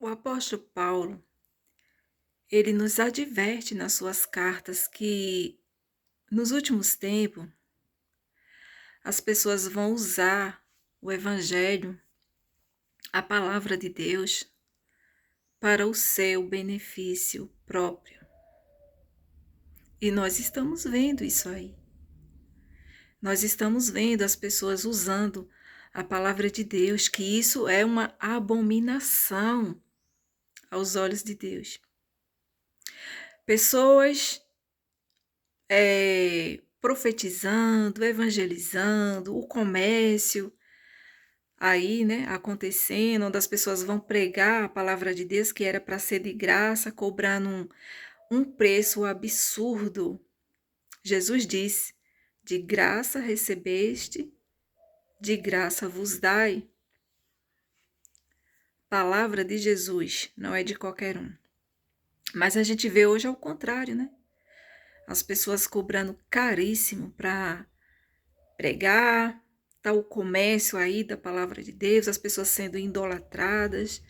O apóstolo Paulo, ele nos adverte nas suas cartas que nos últimos tempos as pessoas vão usar o evangelho, a palavra de Deus, para o seu benefício próprio. E nós estamos vendo isso aí. Nós estamos vendo as pessoas usando a palavra de Deus, que isso é uma abominação aos olhos de Deus. Pessoas profetizando, evangelizando, o comércio aí, né, acontecendo, onde as pessoas vão pregar a palavra de Deus, que era para ser de graça, cobrando um preço absurdo. Jesus disse: de graça recebeste, de graça vos dai. Palavra de Jesus, não é de qualquer um. Mas a gente vê hoje ao contrário, né? As pessoas cobrando caríssimo para pregar, tá o comércio aí da palavra de Deus, as pessoas sendo idolatradas,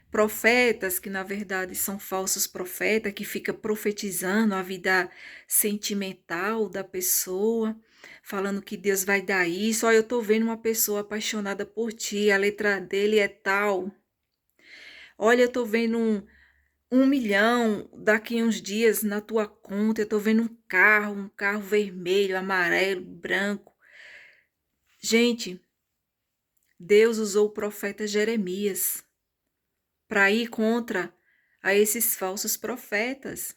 profetas que na verdade são falsos profetas, que fica profetizando a vida sentimental da pessoa, falando que Deus vai dar isso. Olha, eu tô vendo uma pessoa apaixonada por ti, a letra dele é tal. Olha, eu tô vendo um milhão daqui a uns dias na tua conta, eu tô vendo um carro vermelho, amarelo, branco. Gente, Deus usou o profeta Jeremias para ir contra a esses falsos profetas.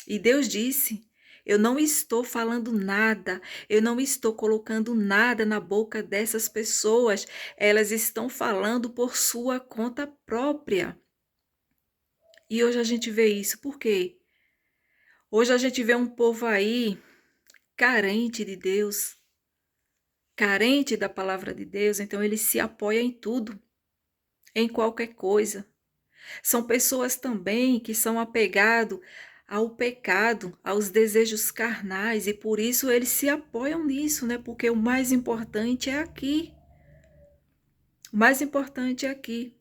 E Deus disse: eu não estou falando nada, eu não estou colocando nada na boca dessas pessoas, elas estão falando por sua conta própria. E hoje a gente vê isso, por quê? Hoje a gente vê um povo aí carente de Deus, carente da palavra de Deus, então ele se apoia em tudo, em qualquer coisa. São pessoas também que são apegados ao pecado, aos desejos carnais, e por isso eles se apoiam nisso, né? Porque o mais importante é aqui. O mais importante é aqui.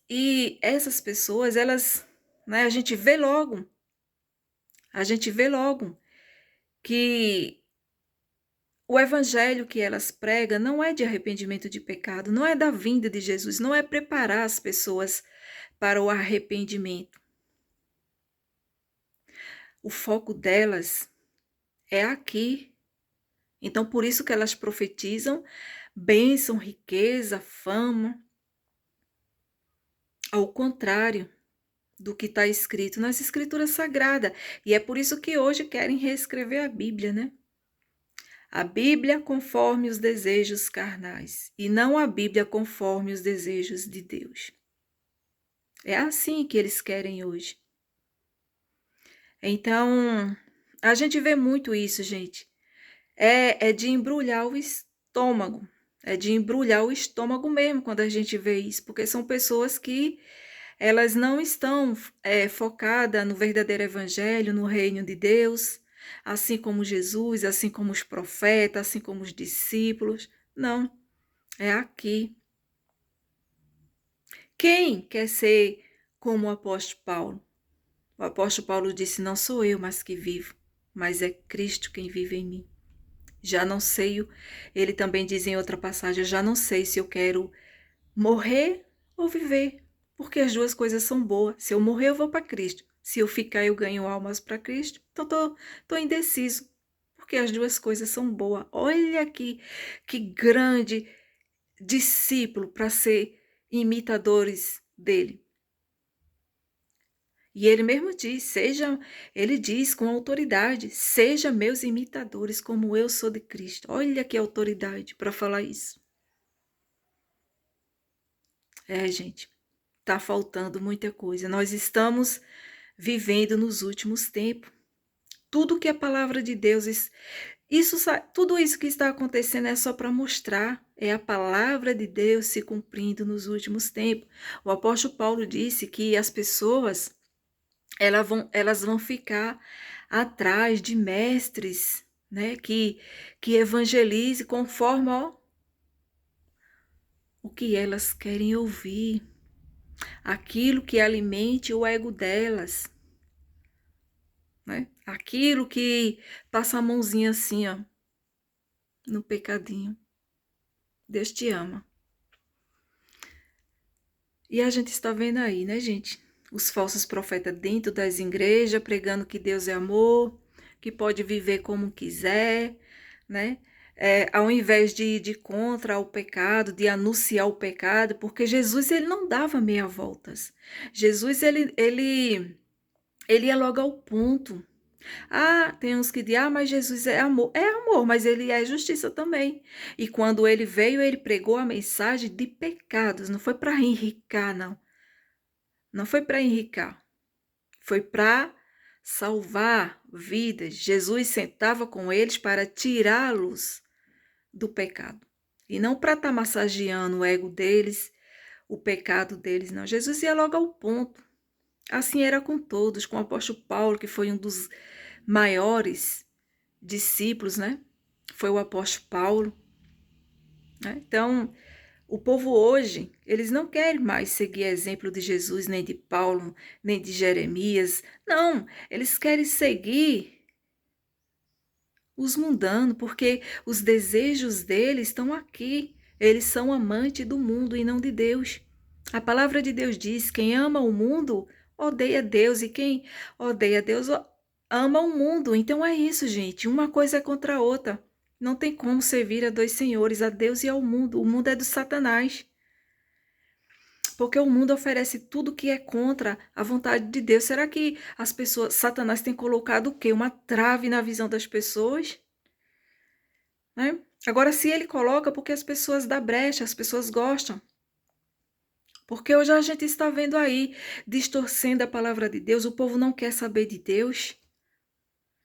E essas pessoas, elas, né, a gente vê logo que o evangelho que elas pregam não é de arrependimento de pecado, não é da vinda de Jesus, não é preparar as pessoas para o arrependimento. O foco delas é aqui. Então, por isso que elas profetizam bênção, riqueza, fama, ao contrário do que está escrito nas Escrituras Sagradas. E é por isso que hoje querem reescrever a Bíblia, né? A Bíblia conforme os desejos carnais, e não a Bíblia conforme os desejos de Deus. É assim que eles querem hoje. Então, a gente vê muito isso, gente. É de embrulhar o estômago. É de embrulhar o estômago mesmo quando a gente vê isso, porque são pessoas que elas não estão focadas no verdadeiro evangelho, no reino de Deus, assim como Jesus, assim como os profetas, assim como os discípulos. Não, é aqui. Quem quer ser como o apóstolo Paulo? O apóstolo Paulo disse: não sou eu mais que vivo, mas é Cristo quem vive em mim. Já não sei, ele também diz em outra passagem, já não sei se eu quero morrer ou viver, porque as duas coisas são boas. Se eu morrer, eu vou para Cristo. Se eu ficar, eu ganho almas para Cristo. Então, tô indeciso, porque as duas coisas são boas. Olha aqui, que grande discípulo para ser imitadores dele. E ele mesmo diz, ele diz com autoridade, seja meus imitadores como eu sou de Cristo. Olha que autoridade para falar isso. Gente, tá faltando muita coisa. Nós estamos vivendo nos últimos tempos. Tudo que a palavra de Deus, tudo isso que está acontecendo é só para mostrar, é a palavra de Deus se cumprindo nos últimos tempos. O apóstolo Paulo disse que as pessoas elas vão ficar atrás de mestres, né, que evangelize conforme o que elas querem ouvir. aquilo que alimente o ego delas, né? Aquilo que passa a mãozinha assim, ó, no pecadinho. Deus te ama. E a gente está vendo aí, né, gente? Os falsos profetas dentro das igrejas, pregando que Deus é amor, que pode viver como quiser, né? Ao invés de ir de contra o pecado, de anunciar o pecado, porque Jesus, ele não dava meia voltas. Jesus, ele ia logo ao ponto. Ah, tem uns que dizem, mas Jesus é amor. É amor, mas ele é justiça também. E quando ele veio, ele pregou a mensagem de pecados. Não foi para enricar, não. Não foi para enricar. Foi para salvar vidas. Jesus sentava com eles para tirá-los do pecado. E não para estar massageando o ego deles, o pecado deles, não. Jesus ia logo ao ponto. Assim era com todos, com o apóstolo Paulo, que foi um dos maiores discípulos, né? Foi o apóstolo Paulo, né? Então, o povo hoje, eles não querem mais seguir exemplo de Jesus, nem de Paulo, nem de Jeremias. Não, eles querem seguir os mundanos, porque os desejos deles estão aqui. Eles são amantes do mundo e não de Deus. A palavra de Deus diz: quem ama o mundo odeia Deus, e quem odeia Deus ama o mundo. Então é isso, gente. Uma coisa é contra a outra. Não tem como servir a dois senhores, a Deus e ao mundo. O mundo é do Satanás. Porque o mundo oferece tudo que é contra a vontade de Deus. Será que as pessoas, Satanás tem colocado o quê? Uma trave na visão das pessoas? Né? Agora, se ele coloca, porque as pessoas dão brecha, as pessoas gostam. Porque hoje a gente está vendo aí, distorcendo a palavra de Deus, o povo não quer saber de Deus.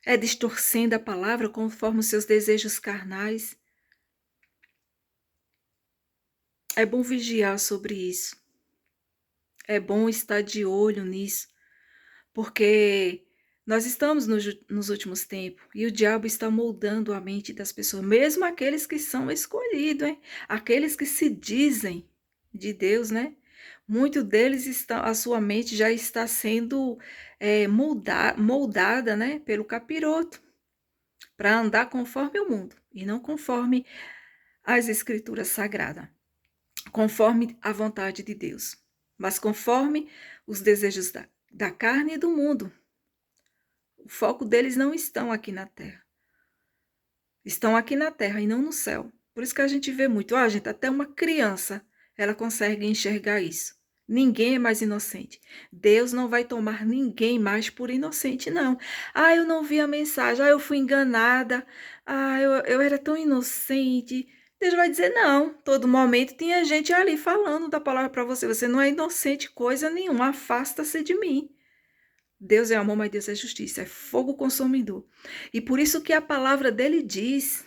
É distorcendo a palavra conforme os seus desejos carnais. É bom vigiar sobre isso. É bom estar de olho nisso. Porque nós estamos nos últimos tempos e o diabo está moldando a mente das pessoas, mesmo aqueles que são escolhidos, hein? Aqueles que se dizem de Deus, né? Muitos deles estão, a sua mente já está sendo moldada, né, pelo capiroto, para andar conforme o mundo e não conforme as escrituras sagradas, conforme a vontade de Deus, mas conforme os desejos da carne e do mundo. O foco deles não estão aqui na terra. Estão aqui na terra e não no céu. Por isso que a gente vê muito. Gente, até uma criança, ela consegue enxergar isso. Ninguém é mais inocente. Deus não vai tomar ninguém mais por inocente, não. Eu não vi a mensagem. Eu fui enganada. Eu era tão inocente. Deus vai dizer, não. Todo momento tinha gente ali falando da palavra para você. Você não é inocente coisa nenhuma. Afasta-se de mim. Deus é amor, mas Deus é justiça, é fogo consumidor. E por isso que a palavra dele diz,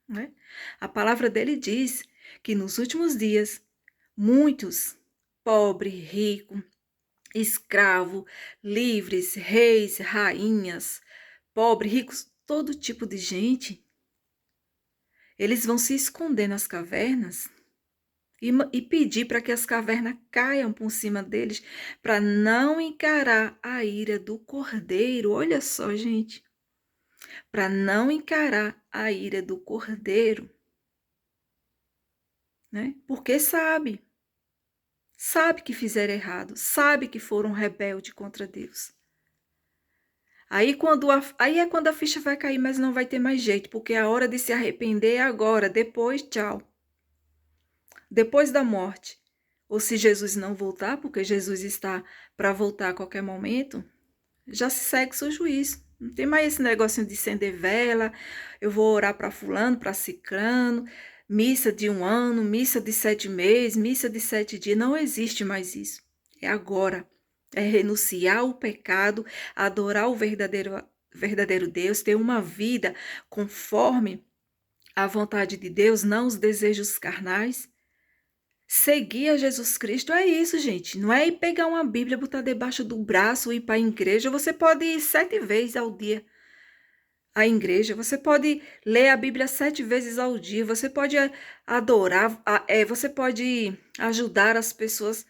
né? A palavra dele diz que nos últimos dias, muitos, pobre, rico, escravo, livres, reis, rainhas, pobre, ricos, todo tipo de gente, eles vão se esconder nas cavernas e pedir para que as cavernas caiam por cima deles, para não encarar a ira do Cordeiro. Olha só, gente. Para não encarar a ira do Cordeiro. Né? Porque sabe que fizeram errado, sabe que foram rebeldes contra Deus. Aí é quando a ficha vai cair, mas não vai ter mais jeito, porque a hora de se arrepender é agora, depois, tchau. Depois da morte. Ou se Jesus não voltar, porque Jesus está para voltar a qualquer momento, já se segue o seu juízo. Não tem mais esse negocinho de acender vela, eu vou orar para fulano, para cicrano, missa de 1 ano, missa de 7 meses, missa de 7 dias. Não existe mais isso. É agora. É renunciar ao pecado, adorar o verdadeiro Deus, ter uma vida conforme a vontade de Deus, não os desejos carnais. Seguir a Jesus Cristo é isso, gente. Não é ir pegar uma Bíblia, botar debaixo do braço e ir para a igreja. Você pode ir 7 vezes ao dia à igreja. Você pode ler a Bíblia 7 vezes ao dia. Você pode adorar, você pode ajudar as pessoas.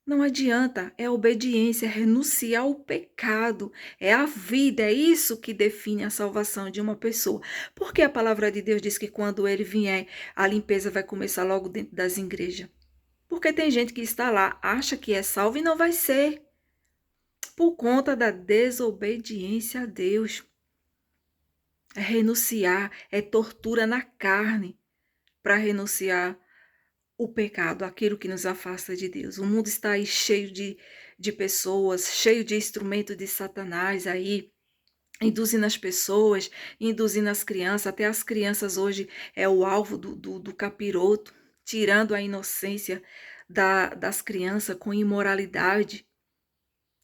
Não adianta, é obediência, é renunciar ao pecado, é a vida, é isso que define a salvação de uma pessoa. Porque a palavra de Deus diz que quando ele vier, a limpeza vai começar logo dentro das igrejas. Porque tem gente que está lá, acha que é salvo e não vai ser, por conta da desobediência a Deus. É renunciar, é tortura na carne para renunciar o pecado, aquilo que nos afasta de Deus. O mundo está aí cheio de pessoas, cheio de instrumentos de Satanás aí, induzindo as pessoas, induzindo as crianças. Até as crianças hoje é o alvo do capiroto, tirando a inocência das crianças com imoralidade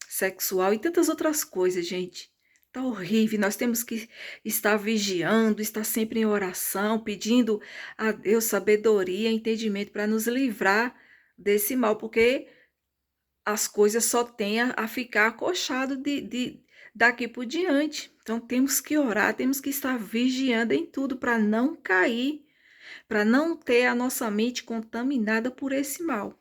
sexual e tantas outras coisas, gente. Tá horrível. Nós temos que estar vigiando, estar sempre em oração, pedindo a Deus sabedoria, entendimento para nos livrar desse mal, porque as coisas só têm a ficar acochado daqui por diante. Então temos que orar, temos que estar vigiando em tudo para não cair, para não ter a nossa mente contaminada por esse mal.